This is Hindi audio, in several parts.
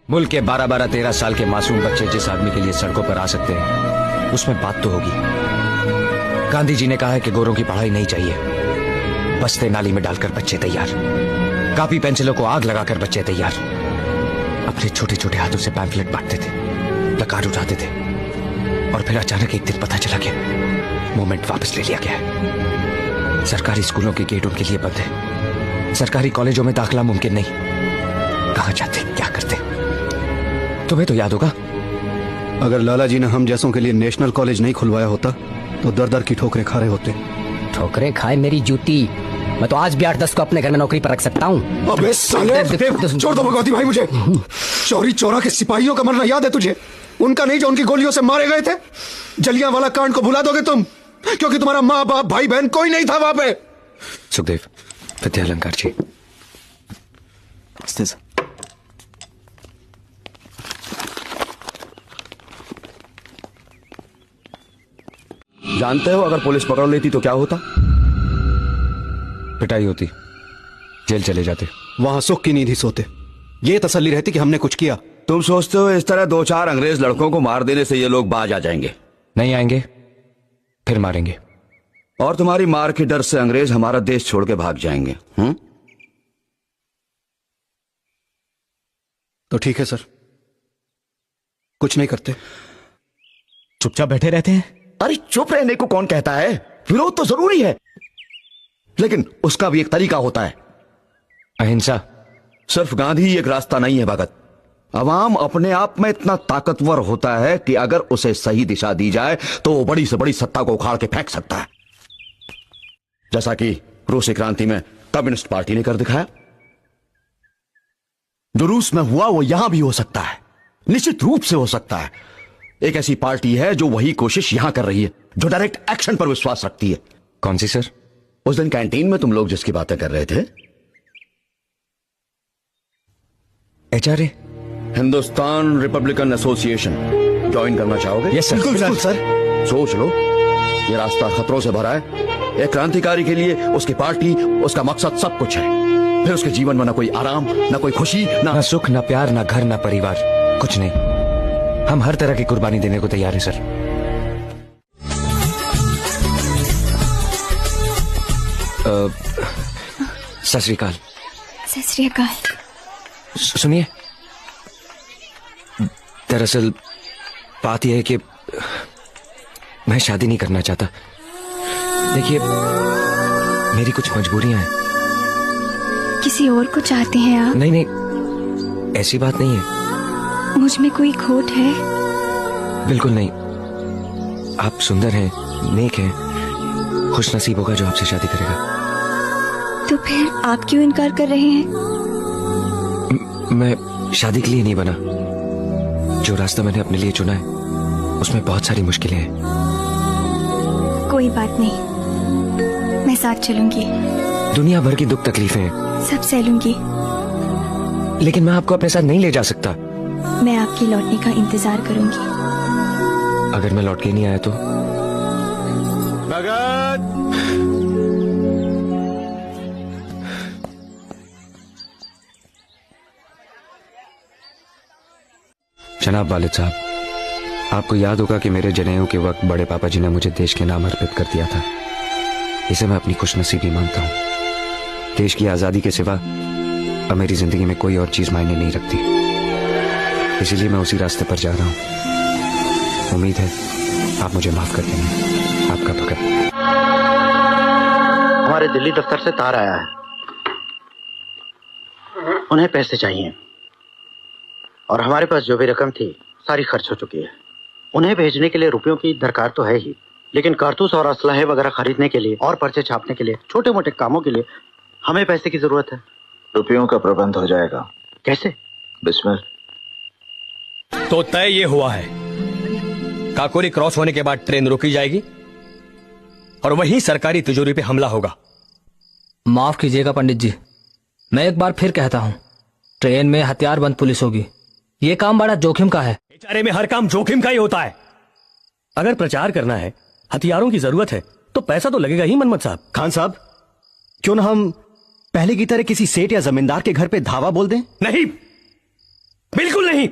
मुल्क के 12-12, 13 साल के मासूम बच्चे जिस आदमी के लिए सड़कों पर आ सकते हैं, उसमें बात तो होगी। गांधी जी ने कहा है कि गोरों की पढ़ाई नहीं चाहिए। बस्ते नाली में डालकर बच्चे तैयार, कापी पेंसिलों को आग लगाकर बच्चे तैयार। अपने छोटे छोटे हाथों से पैम्फलेट बांटते थे, लकार उठाते थे, और फिर अचानक एक दिन पता चला कि मूवमेंट वापस ले लिया गया है। सरकारी स्कूलों के गेट उनके लिए बंद है, सरकारी कॉलेजों में दाखिला मुमकिन नहीं। कहां जाते, क्या करते? तुम्हें तो याद होगा, अगर लाला जी ने हम जैसों के लिए नेशनल कॉलेज नहीं खुलवाया होता तो दर दर की ठोकरें खा रहे होते। ठोकरें खाए मेरी जूती, मैं तो आज भी 8-10 को अपने घर में नौकरी पर रख सकता हूँ। अबे साले, छोड़ दो भगवती भाई मुझे। चौरी चौरा के सिपाहियों का मरना याद है तुझे? उनका नहीं जो उनकी गोलियों से मारे गए थे। जलियांवाला कांड को भुला दोगे तुम, क्योंकि तुम्हारा माँ बाप भाई बहन कोई नहीं था वहां पे। सुखदेव, विद्यालंकार जी। जानते हो अगर पुलिस पकड़ लेती तो क्या होता? पिटाई होती, जेल चले जाते। वहां सुख की नींद ही सोते, ये तसल्ली रहती कि हमने कुछ किया। तुम सोचते हो इस तरह 2-4 अंग्रेज लड़कों को मार देने से ये लोग बाज आ जाएंगे? नहीं आएंगे, फिर मारेंगे। और तुम्हारी मार के डर से अंग्रेज हमारा देश छोड़ के भाग जाएंगे। तो ठीक है सर, कुछ नहीं करते, चुपचाप बैठे रहते हैं। अरे चुप रहने को कौन कहता है? विरोध तो जरूरी है, लेकिन उसका भी एक तरीका होता है। अहिंसा। सिर्फ गांधी ही एक रास्ता नहीं है भगत। अवाम अपने आप में इतना ताकतवर होता है कि अगर उसे सही दिशा दी जाए तो वो बड़ी से बड़ी सत्ता को उखाड़ के फेंक सकता है, जैसा कि रूसी क्रांति में कम्युनिस्ट पार्टी ने कर दिखाया। जो रूस में हुआ वो यहां भी हो सकता है, निश्चित रूप से हो सकता है। एक ऐसी पार्टी है जो वही कोशिश यहां कर रही है, जो डायरेक्ट एक्शन पर विश्वास रखती है। कौन सी सर? उस दिन कैंटीन में तुम लोग जिसकी बातें कर रहे थे, HRA, Hindustan Republican association. Join करना चाहोगे? Yes sir. बिल्कुल सर। सोच लो, ये रास्ता खतरों से भरा है। एक क्रांतिकारी के लिए उसकी पार्टी, उसका मकसद सब कुछ है। फिर उसके जीवन में ना कोई आराम, ना कोई खुशी, ना सुख, ना प्यार, ना घर, ना परिवार, कुछ नहीं। हम हर तरह की कुर्बानी देने को तैयार हैं सर। सत श्री अकाल। सत श्री अकाल। सुनिए, दरअसल बात यह है कि मैं शादी नहीं करना चाहता। देखिए, मेरी कुछ मजबूरियां हैं। किसी और को चाहते हैं आप? नहीं नहीं, ऐसी बात नहीं है। मुझ में कोई खोट है? बिल्कुल नहीं। आप सुंदर हैं, नेक हैं, खुश नसीब होगा जो आपसे शादी करेगा। तो फिर आप क्यों इनकार कर रहे हैं? मैं शादी के लिए नहीं बना। जो रास्ता मैंने अपने लिए चुना है उसमें बहुत सारी मुश्किलें हैं। कोई बात नहीं, मैं साथ चलूंगी। दुनिया भर की दुख तकलीफें हैं, सब सह लूंगी। लेकिन मैं आपको अपने साथ नहीं ले जा सकता। मैं आपके लौटने का इंतजार करूंगी। अगर मैं लौट के नहीं आया तो? भगत! जनाब वालिद साहब, आपको याद होगा कि मेरे जनेऊ के वक्त बड़े पापा जी ने मुझे देश के नाम अर्पित कर दिया था। इसे मैं अपनी खुशनसीबी मानता हूँ। देश की आज़ादी के सिवा अब मेरी जिंदगी में कोई और चीज मायने नहीं रखती, इसीलिए मैं उसी रास्ते पर जा रहा हूँ। उम्मीद है आप मुझे माफ कर देंगे। आपका भगत। हमारे दिल्ली दफ्तर से तार आया है, उन्हें पैसे चाहिए और हमारे पास जो भी रकम थी सारी खर्च हो चुकी है। उन्हें भेजने के लिए रुपयों की दरकार तो है ही, लेकिन कारतूस और असलहे वगैरह खरीदने के लिए और पर्चे छापने के लिए, छोटे मोटे कामों के लिए हमें पैसे की जरूरत है। रुपयों का प्रबंध हो जाएगा। कैसे? बिस्मिल। तो तय ये हुआ है, काकोरी क्रॉस होने के बाद ट्रेन रोकी जाएगी और वहीं सरकारी तिजोरी पे हमला होगा। माफ कीजिएगा पंडित जी, मैं एक बार फिर कहता हूँ, ट्रेन में हथियारबंद पुलिस होगी। ये काम बड़ा जोखिम का है। बेचारे में हर काम जोखिम का ही होता है। अगर प्रचार करना है, हथियारों की जरूरत है, तो पैसा तो लगेगा ही मनमत साहब। खान साहब, क्यों ना हम पहले की तरह किसी सेठ या जमींदार के घर पे धावा बोल दें? नहीं, बिल्कुल नहीं।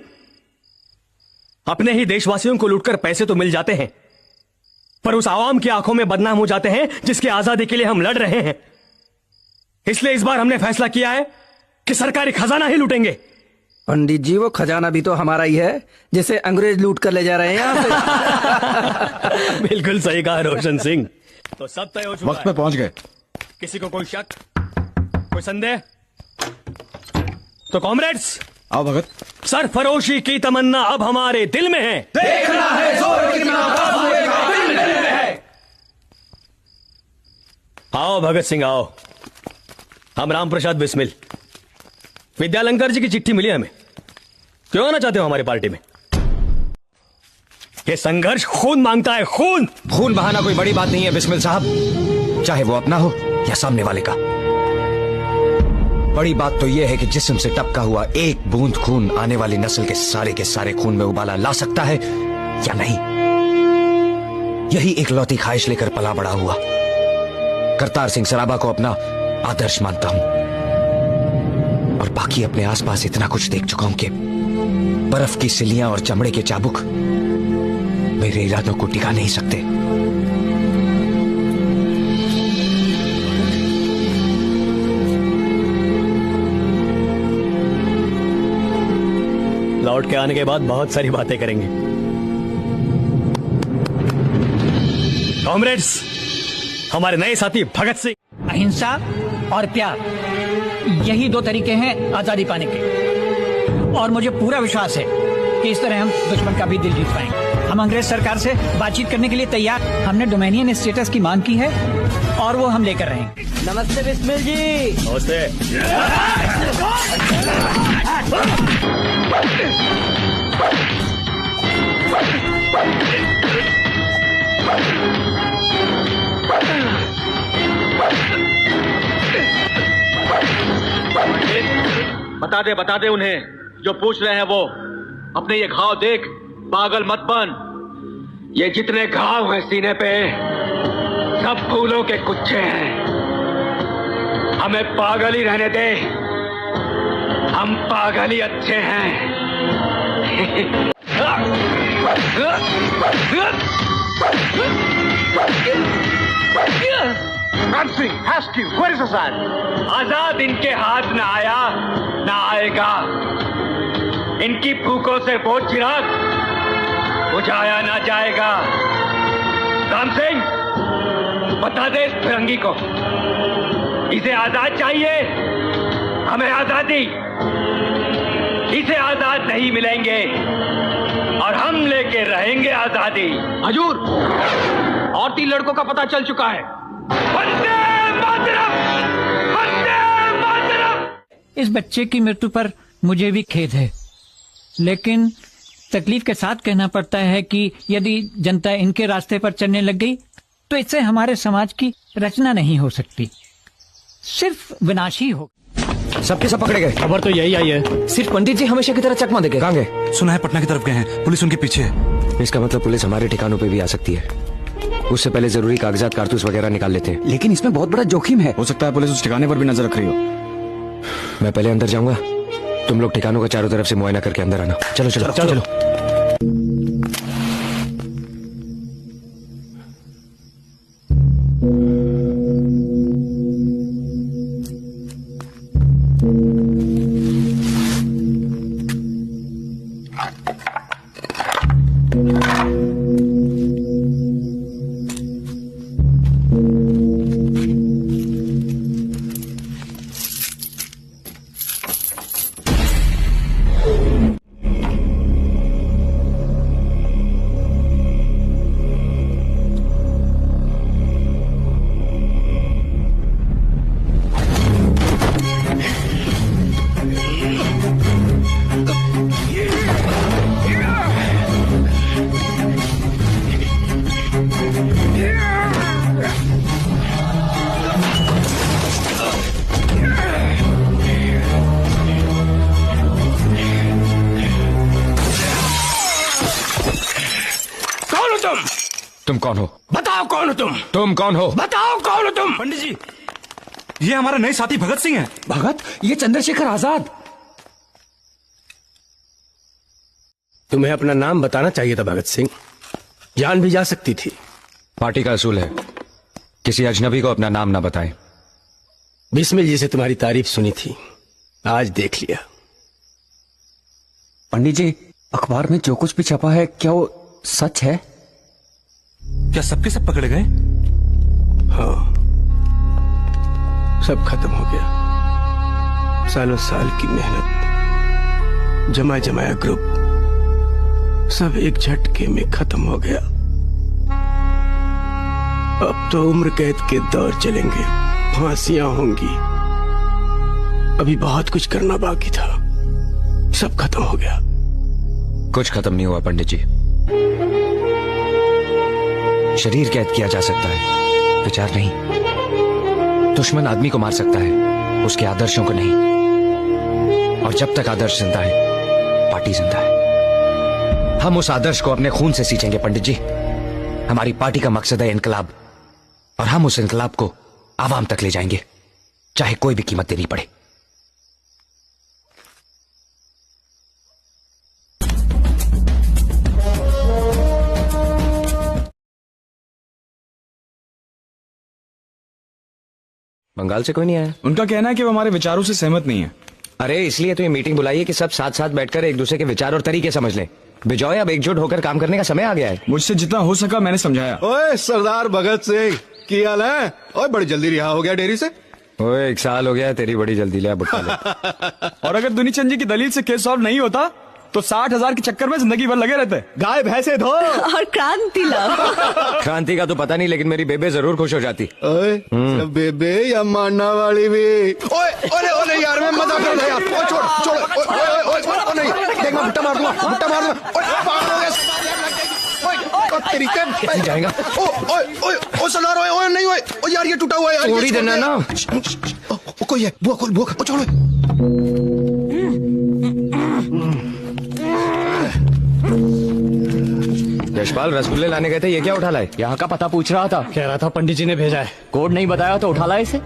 अपने ही देशवासियों को लूटकर पैसे तो मिल जाते हैं, पर उस आवाम की आंखों में बदनाम हो जाते हैं जिसकी आजादी के लिए हम लड़ रहे हैं। इसलिए इस बार हमने फैसला किया है कि सरकारी खजाना ही लूटेंगे। पंडित जी, वो खजाना भी तो हमारा ही है जिसे अंग्रेज लूट कर ले जा रहे हैं यहाँ से। बिल्कुल सही कहा रोशन सिंह। तो सब तय हो चुका वक्त पे पहुंच गए। किसी को कोई शक, कोई संदेह? तो कॉमरेड्स, आओ भगत। सरफरोशी की तमन्ना अब हमारे दिल में है। देखना है जोर कितना दिल में है। आओ भगत सिंह आओ। हम राम प्रसाद बिस्मिल। विद्यालंकर जी की चिट्ठी मिली हमें। क्यों आना चाहते हो हमारी पार्टी में? ये संघर्ष खून मांगता है, खून। खून बहाना कोई बड़ी बात नहीं है बिस्मिल साहब, चाहे वो अपना हो या सामने वाले का। बड़ी बात तो यह है कि जिस्म से टपका हुआ एक बूंद खून आने वाली नस्ल के सारे खून में उबाला ला सकता है या नहीं। यही इकलौती ख्वाहिश लेकर पला बड़ा हुआ करतार सिंह सराबा को अपना आदर्श मानता हूं, और बाकी अपने आसपास इतना कुछ देख चुका हूं कि बर्फ की सिलियां और चमड़े के चाबुक मेरे इरादों को टिका नहीं सकते। लौट के आने के बाद बहुत सारी बातें करेंगे। कॉमरेड्स, हमारे नए साथी भगत सिंह। अहिंसा और प्यार, यही दो तरीके हैं आजादी पाने के, और मुझे पूरा विश्वास है कि इस तरह हम दुश्मन का भी दिल जीत पाएंगे। हम अंग्रेज सरकार से बातचीत करने के लिए तैयार। हमने डोमेनियन स्टेटस की मांग की है और वो हम लेकर रहेंगे। नमस्ते बिस्मिल जी। नमस्ते। बता दे उन्हें जो पूछ रहे हैं वो। अपने ये घाव देख, पागल मत बन। ये जितने घाव हैं सीने पे सब फूलों के गुच्छे हैं। हमें पागल ही रहने दे, हम पागल ही अच्छे हैं। आजाद इनके हाथ न आया न आएगा। इनकी भूखों से वो चिराग बुझाया ना जाएगा। राम सिंह, बता दे इस फिरंगी को, इसे आजाद चाहिए। हमें आजादी, इसे आजाद नहीं मिलेंगे और हम लेके रहेंगे आजादी। हजूर, और 3 लड़कों का पता चल चुका है। वंदे मातरम, वंदे मातरम। इस बच्चे की मृत्यु पर मुझे भी खेद है, लेकिन तकलीफ के साथ कहना पड़ता है कि यदि जनता इनके रास्ते पर चलने लग गई तो इससे हमारे समाज की रचना नहीं हो सकती, सिर्फ विनाशी हो। सबके सब पकड़े गए? खबर तो यही आई है। सिर्फ पंडित जी हमेशा की तरह चकमा देंगे। कहां गए? सुना है पटना की तरफ गए हैं, पुलिस उनके पीछे है। इसका मतलब पुलिस हमारे ठिकानों पे भी आ सकती है। उससे पहले जरूरी कागजात, कारतूस वगैरह निकाल लेते हैं। लेकिन इसमें बहुत बड़ा जोखिम है। हो सकता है पुलिस उस ठिकाने पर भी नजर रख रही हो। मैं पहले अंदर जाऊंगा, तुम लोग ठिकानों का चारों तरफ से मुआयना करके अंदर आना। चलो चलो चलो, चलो। तुम कौन हो? बताओ कौन हो तुम कौन हो? बताओ कौन हो तुम? पंडित जी, ये हमारे नए साथी भगत सिंह हैं। भगत, ये चंद्रशेखर आजाद। तुम्हें अपना नाम बताना चाहिए था भगत सिंह, जान भी जा सकती थी। पार्टी का असूल है किसी अजनबी को अपना नाम ना बताएं। बिस्मिल जी से तुम्हारी तारीफ सुनी थी, आज देख लिया। पंडित जी, अखबार में जो कुछ भी छपा है क्या वो सच है? क्या सबके सब पकड़े गए? हाँ, सब खत्म हो गया। सालों साल की मेहनत, जमा जमाया ग्रुप सब एक झटके में खत्म हो गया। अब तो उम्र कैद के दौर चलेंगे, फांसियां होंगी। अभी बहुत कुछ करना बाकी था, सब खत्म हो गया। कुछ खत्म नहीं हुआ पंडित जी। शरीर कैद किया जा सकता है, विचार नहीं। दुश्मन आदमी को मार सकता है, उसके आदर्शों को नहीं। और जब तक आदर्श जिंदा है, पार्टी जिंदा है। हम उस आदर्श को अपने खून से सींचेंगे पंडित जी। हमारी पार्टी का मकसद है इनकलाब, और हम उस इनकलाब को आवाम तक ले जाएंगे, चाहे कोई भी कीमत देनी पड़े। बंगाल से कोई नहीं आया? उनका कहना है कि वो हमारे विचारों से सहमत नहीं है। अरे इसलिए तो ये मीटिंग बुलाई है कि सब साथ साथ बैठकर एक दूसरे के विचार और तरीके समझ लें। बिजॉय, अब एकजुट होकर काम करने का समय आ गया है। मुझसे जितना हो सका मैंने समझाया। ओए सरदार भगत सिंह, की हाल है? ओए बड़ी जल्दी रिहा हो गया डेरी से। ओए 1 साल हो गया है, तेरी बड़ी जल्दी ले बुट्टा ले। और अगर दुनीचंद जी की दलील से केस सॉल्व नहीं होता तो 60,000 के चक्कर में जिंदगी भर लगे रहते। गाय भैंसे धो और क्रांति लाओ। क्रांति का तो पता नहीं, लेकिन मेरी बेबे जरूर खुश हो जाती। ओए बेबे या मानना वाली भी। ओए ओए ओए यार, मैं मजाक कर रहा यार। ओए छोड़ छोड़, ओए ओए ओए नहीं, देख मैं भुट्टा मार दूंगा, भुट्टा मार दूंगा। ओए पागल हो गया तरीके जाएगा। ओए ओए ओए सरदार, ओए ओए नहीं, ओए ओ यार ये टूटा हुआ है यार। थोड़ी देना ना। कोई है, बुआ खोल, बुआ खोल, छोड़ो। यशपाल, रसगुल्ले लाने गए थे, ये क्या उठा लाए? यहाँ का पता पूछ रहा था। कह रहा था पंडित जी ने भेजा है। कोड नहीं बताया तो उठा लाए इसे।